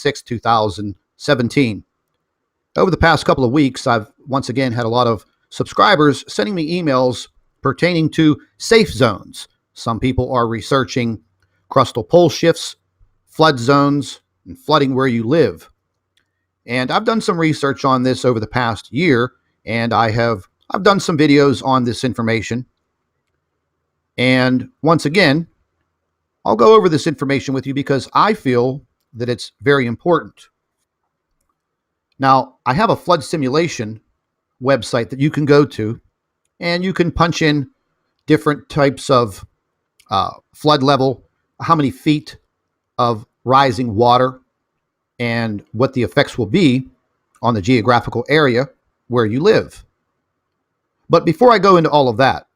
6, 2017. Over the past couple of weeks, I've once again had a lot of subscribers sending me emails pertaining to safe zones. Some people are researching crustal pole shifts, flood zones, and flooding where you live. And I've done some research on this over the past year, and I've done some videos on this information. And once again, I'll go over this information with you because I feel that it's very important. Now, I have a flood simulation website that you can go to, and you can punch in different types of flood level, how many feet of rising water, and what the effects will be on the geographical area where you live. But before I go into all of that,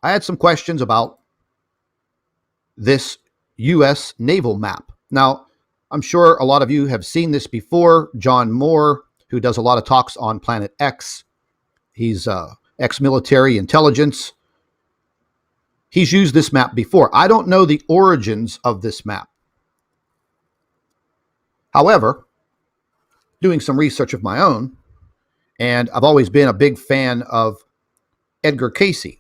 I had some questions about this U.S. naval map. Now, I'm sure a lot of you have seen this before. John Moore, who does a lot of talks on Planet X, he's ex-military intelligence. He's used this map before. I don't know the origins of this map. However, doing some research of my own, and I've always been a big fan of Edgar Cayce.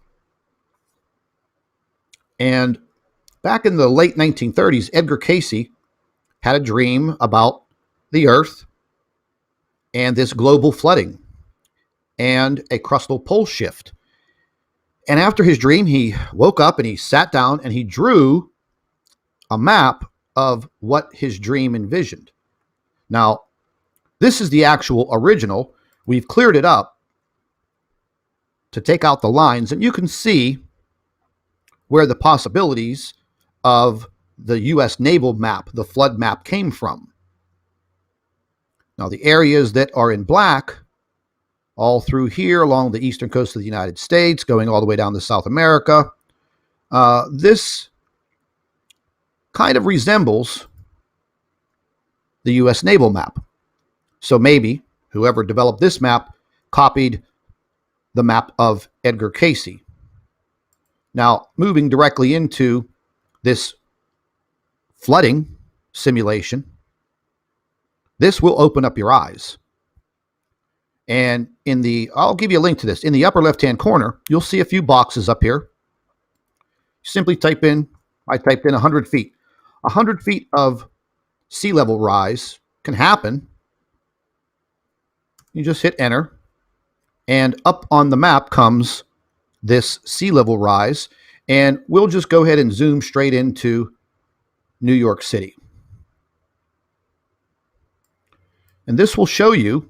And back in the late 1930s, Edgar Cayce had a dream about the Earth and this global flooding and a crustal pole shift. And after his dream, he woke up and he sat down and he drew a map of what his dream envisioned. Now, this is the actual original. We've cleared it up to take out the lines, and you can see where the possibilities of the U.S. naval map, the flood map, came from. Now, the areas that are in black, all through here along the eastern coast of the United States, going all the way down to South America, this kind of resembles the U.S. naval map. So maybe whoever developed this map copied the map of Edgar Cayce. Now, moving directly into this flooding simulation, this will open up your eyes. And I'll give you a link to this. In the upper left-hand corner, you'll see a few boxes up here. Simply I typed in 100 feet. 100 feet of sea level rise can happen. You just hit enter, and up on the map comes this sea level rise, and we'll just go ahead and zoom straight into New York City. And this will show you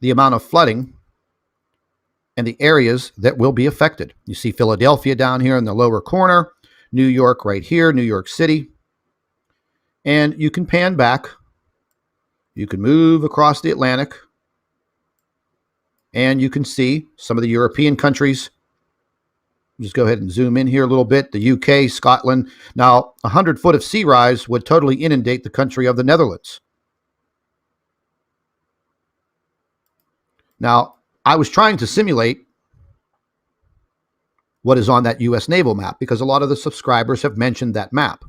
the amount of flooding and the areas that will be affected. You see Philadelphia down here in the lower corner, New York right here, New York City. And you can pan back. You can move across the Atlantic. And you can see some of the European countries. Just go ahead and zoom in here a little bit. The UK, Scotland. Now, 100 foot of sea rise would totally inundate the country of the Netherlands. Now, I was trying to simulate what is on that U.S. naval map because a lot of the subscribers have mentioned that map.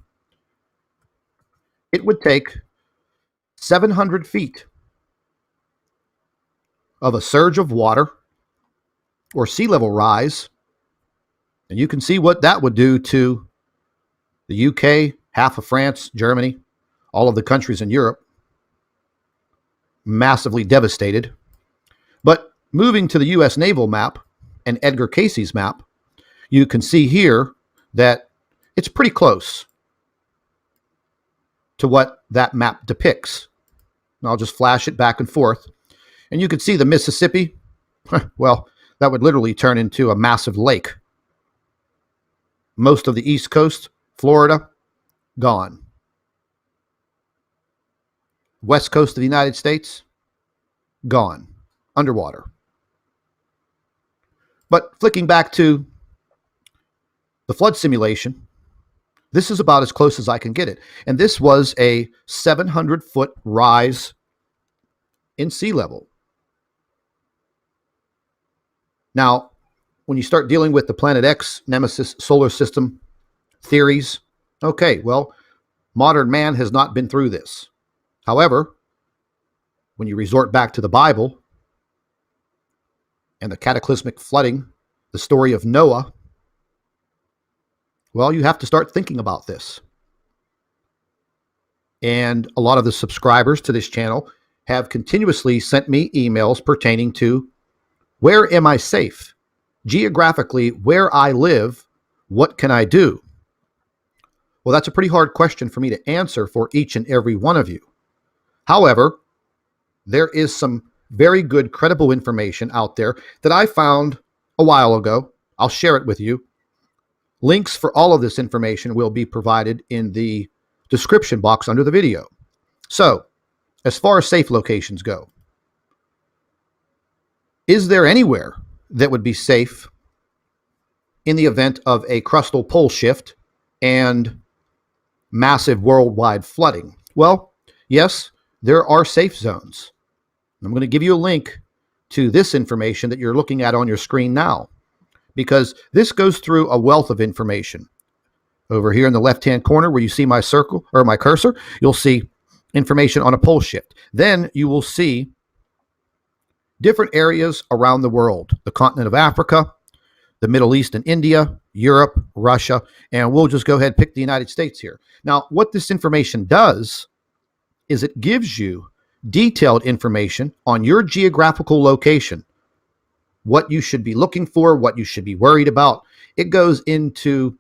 It would take 700 feet of a surge of water or sea level rise, and you can see what that would do to the UK, half of France, Germany, all of the countries in Europe. Massively devastated. But moving to the U.S. naval map and Edgar Cayce's map, you can see here that it's pretty close to what that map depicts. And I'll just flash it back and forth. And you can see the Mississippi. Well, that would literally turn into a massive lake. Most of the East Coast, Florida, gone. West Coast of the United States, gone. Underwater. But flicking back to the flood simulation, this is about as close as I can get it. And this was a 700-foot rise in sea level. Now, when you start dealing with the Planet X, Nemesis solar system theories, Okay, well, modern man has not been through this. However, when you resort back to the Bible and the cataclysmic flooding, the story of Noah, well, you have to start thinking about this. And a lot of the subscribers to this channel have continuously sent me emails pertaining to, where am I safe? Geographically, where I live, what can I do? Well, that's a pretty hard question for me to answer for each and every one of you. However, there is some very good, credible information out there that I found a while ago. I'll share it with you. Links for all of this information will be provided in the description box under the video. So, as far as safe locations go, is there anywhere that would be safe in the event of a crustal pole shift and massive worldwide flooding? Well, yes, there are safe zones. I'm going to give you a link to this information that you're looking at on your screen now, because this goes through a wealth of information. Over here in the left-hand corner where you see my circle or my cursor, you'll see information on a pole shift. Then you will see different areas around the world, the continent of Africa, the Middle East and India, Europe, Russia, and we'll just go ahead and pick the United States here. Now, what this information does is it gives you detailed information on your geographical location, what you should be looking for, what you should be worried about. It goes into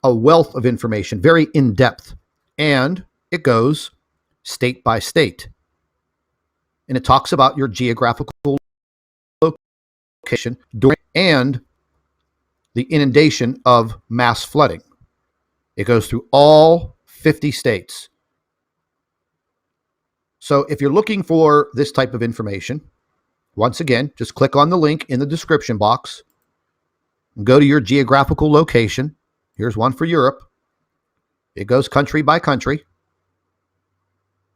a wealth of information, very in-depth, and it goes state by state. And it talks about your geographical location during and the inundation of mass flooding. It goes through all 50 states. So if you're looking for this type of information, once again, just click on the link in the description box and go to your geographical location. Here's one for Europe. It goes country by country,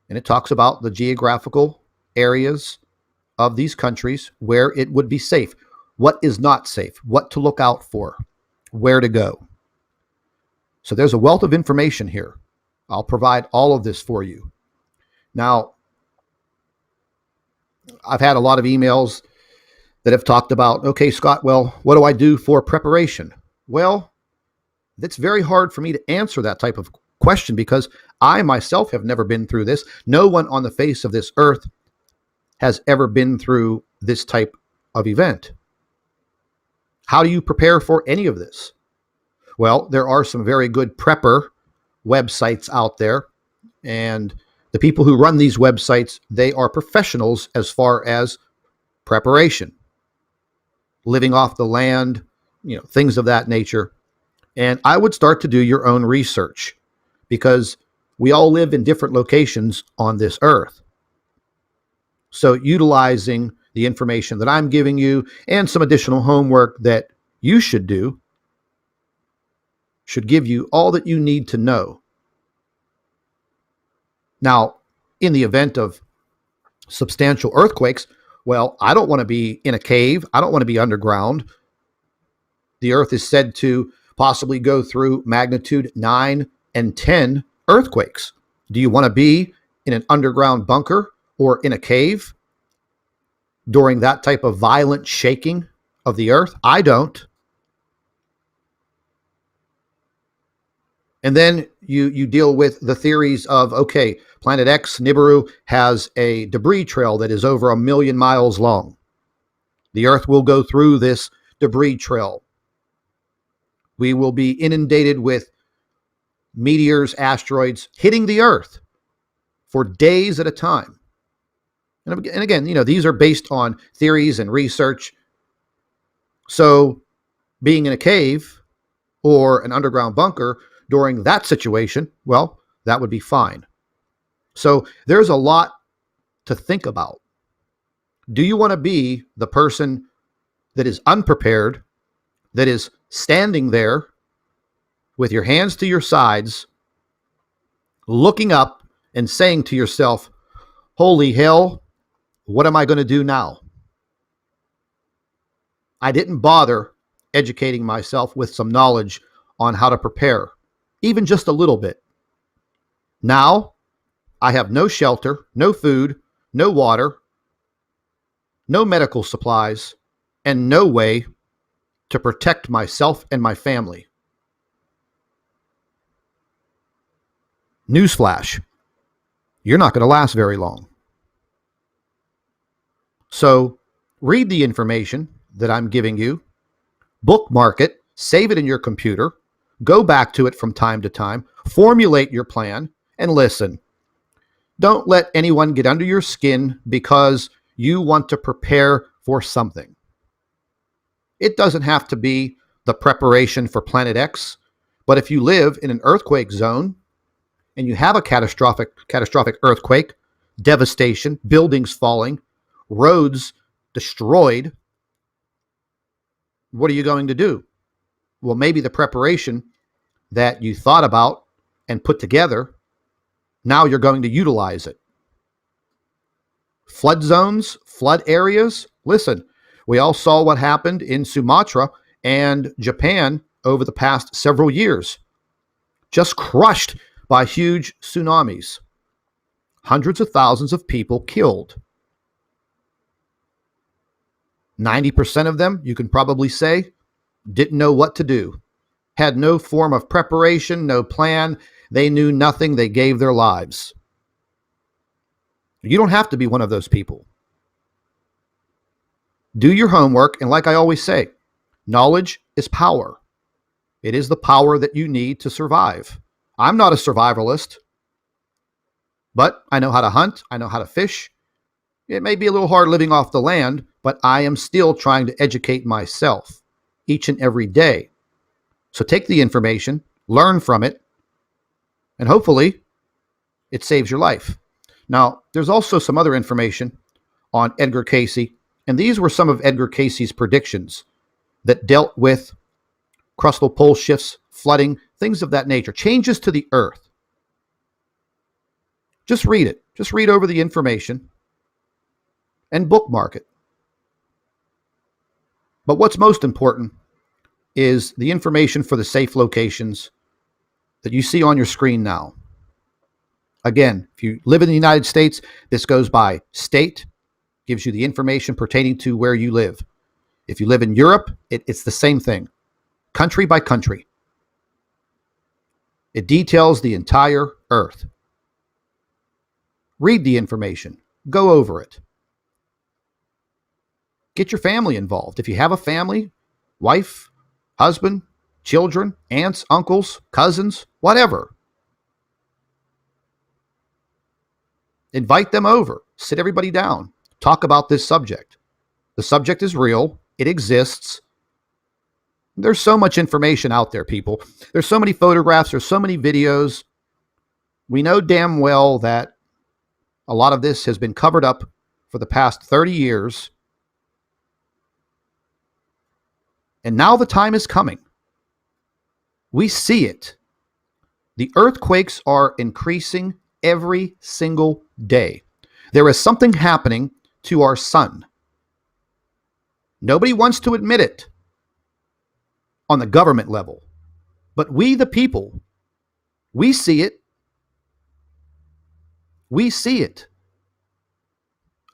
and it talks about the geographical areas of these countries where it would be safe, what is not safe, what to look out for, where to go. So there's a wealth of information here. I'll provide all of this for you. Now, I've had a lot of emails that have talked about, okay, Scott, well, what do I do for preparation? Well, it's very hard for me to answer that type of question because I myself have never been through this. No one on the face of this earth has ever been through this type of event. How do you prepare for any of this? Well, there are some very good prepper websites out there, and the people who run these websites, they are professionals as far as preparation, living off the land, things of that nature. And I would start to do your own research because we all live in different locations on this earth. So utilizing the information that I'm giving you and some additional homework that you should do should give you all that you need to know. Now, in the event of substantial earthquakes, well, I don't want to be in a cave. I don't want to be underground. The earth is said to possibly go through magnitude 9 and 10 earthquakes. Do you want to be in an underground bunker or in a cave during that type of violent shaking of the earth? I don't. And then you deal with the theories of, okay, Planet X, Nibiru, has a debris trail that is over 1 million miles long. The Earth will go through this debris trail. We will be inundated with meteors, asteroids hitting the Earth for days at a time. And again, these are based on theories and research. So being in a cave or an underground bunker during that situation, well, that would be fine. So there's a lot to think about. Do you want to be the person that is unprepared, that is standing there with your hands to your sides, looking up and saying to yourself, holy hell, what am I going to do now? I didn't bother educating myself with some knowledge on how to prepare. even just a little bit. Now I have no shelter, no food, no water, no medical supplies, and no way to protect myself and my family. Newsflash, you're not going to last very long. So read the information that I'm giving you, bookmark it, save it in your computer, go back to it from time to time, formulate your plan, and listen. Don't let anyone get under your skin because you want to prepare for something. It doesn't have to be the preparation for Planet X, but if you live in an earthquake zone and you have a catastrophic earthquake, devastation, buildings falling, roads destroyed, what are you going to do? Well, maybe the preparation that you thought about and put together, now you're going to utilize it. Flood zones, flood areas. Listen, we all saw what happened in Sumatra and Japan over the past several years. Just crushed by huge tsunamis. Hundreds of thousands of people killed. 90% of them, you can probably say, didn't know what to do. Had no form of preparation, no plan. They knew nothing. They gave their lives. You don't have to be one of those people. Do your homework, and like I always say, knowledge is power. It is the power that you need to survive. I'm not a survivalist, but I know how to hunt. I know how to fish. It may be a little hard living off the land, but I am still trying to educate myself each and every day. So take the information, learn from it, and hopefully it saves your life. Now, there's also some other information on Edgar Cayce, and these were some of Edgar Cayce's predictions that dealt with crustal pole shifts, flooding, things of that nature, changes to the earth. Just read it. Just read over the information and bookmark it. But what's most important is the information for the safe locations that you see on your screen now. Again, if you live in the United States, this goes by state, gives you the information pertaining to where you live. If you live in Europe, it's the same thing, country by country. It details the entire earth. Read the information. Go over it. Get your family involved. If you have a family, wife, husband, children, aunts, uncles, cousins, whatever, invite them over. Sit everybody down. Talk about this subject. The subject is real. It exists. There's so much information out there, people. There's so many photographs. There's so many videos. We know damn well that a lot of this has been covered up for the past 30 years. And now the time is coming. We see it. The earthquakes are increasing every single day. There is something happening to our sun. Nobody wants to admit it on the government level. But we, the people, we see it. We see it.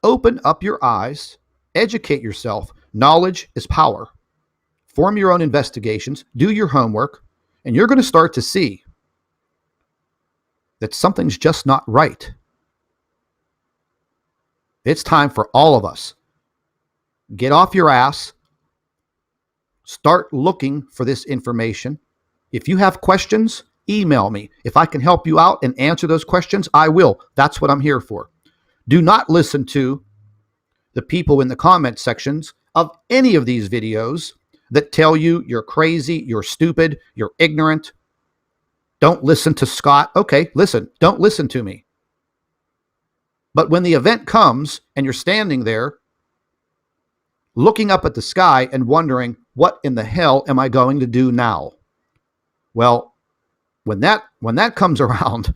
Open up your eyes. Educate yourself. Knowledge is power. Form your own investigations. Do your homework. And you're going to start to see that something's just not right. It's time for all of us. Get off your ass. Start looking for this information. If you have questions, email me. If I can help you out and answer those questions, I will. That's what I'm here for. Do not listen to the people in the comment sections of any of these videos that tell you you're crazy, you're stupid, you're ignorant. Don't listen to Scott. Okay, listen. Don't listen to me. But when the event comes and you're standing there looking up at the sky and wondering, what in the hell am I going to do now? Well, when that comes around,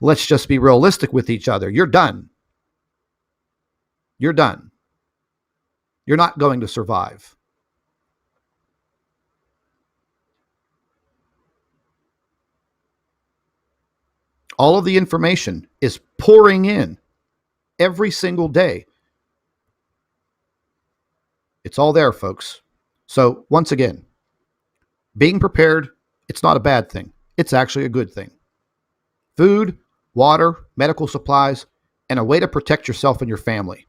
let's just be realistic with each other. You're done. You're done. You're not going to survive. All of the information is pouring in every single day. It's all there, folks. So once again, being prepared, it's not a bad thing. It's actually a good thing. Food, water, medical supplies, and a way to protect yourself and your family.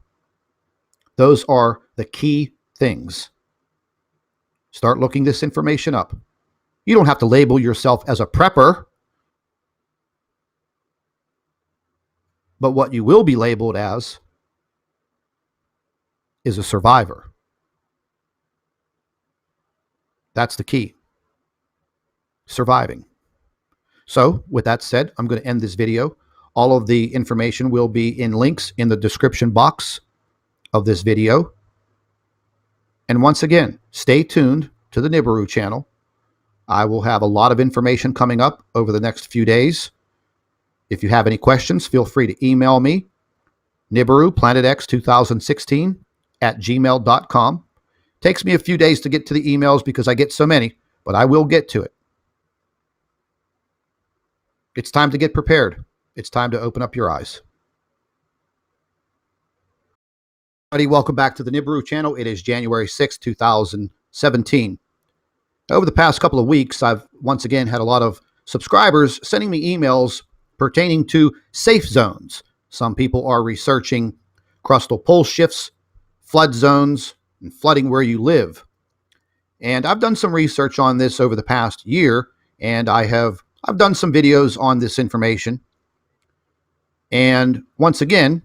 Those are the key things. Start looking this information up. You don't have to label yourself as a prepper, but what you will be labeled as is a survivor. That's the key. Surviving. So with that said, I'm going to end this video. All of the information will be in links in the description box of this video. And once again, stay tuned to the Nibiru channel. I will have a lot of information coming up over the next few days. If you have any questions, feel free to email me, nibiru2016@gmail.com. Takes me a few days to get to the emails because I get so many, but I will get to it. It's time to get prepared. It's time to open up your eyes. Welcome back to the Nibiru channel. It is January 6, 2017. Over the past couple of weeks, I've once again had a lot of subscribers sending me emails pertaining to safe zones. Some people are researching crustal poleshifts, flood zones, and flooding where you live. And I've done some research on this over the past year, and I've done some videos on this information. And once again,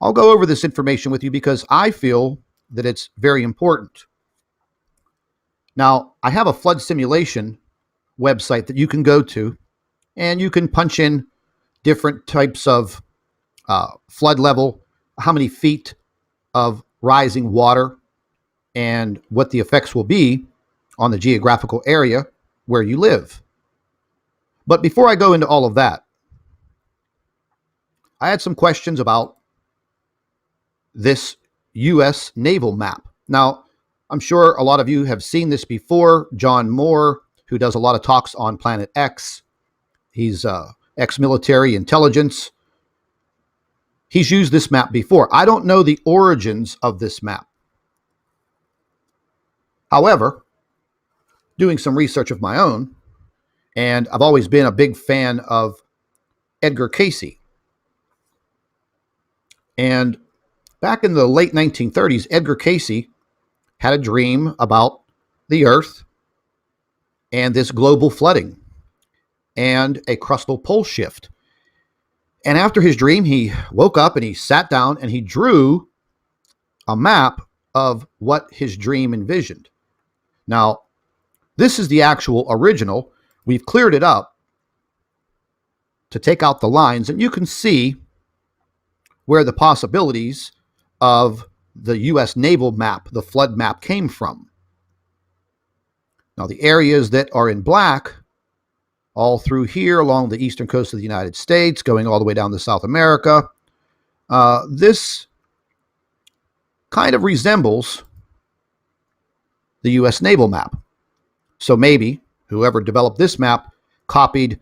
I'll go over this information with you because I feel that it's very important. Now, I have a flood simulation website that you can go to, and you can punch in different types of flood level, how many feet of rising water, and what the effects will be on the geographical area where you live. But before I go into all of that, I had some questions about this U.S. naval map. Now, I'm sure a lot of you have seen this before. John Moore, who does a lot of talks on Planet X, he's ex-military intelligence. He's used this map before. I don't know the origins of this map. However, doing some research of my own, and I've always been a big fan of Edgar Cayce. And back in the late 1930s, Edgar Cayce had a dream about the Earth and this global flooding and a crustal poleshift. And after his dream, he woke up and he sat down and he drew a map of what his dream envisioned. Now, this is the actual original. We've cleared it up to take out the lines, and you can see where the possibilities of the U.S. naval map, the flood map, came from. Now, the areas that are in black, all through here along the eastern coast of the United States, going all the way down to South America, this kind of resembles the U.S. naval map. So maybe whoever developed this map copied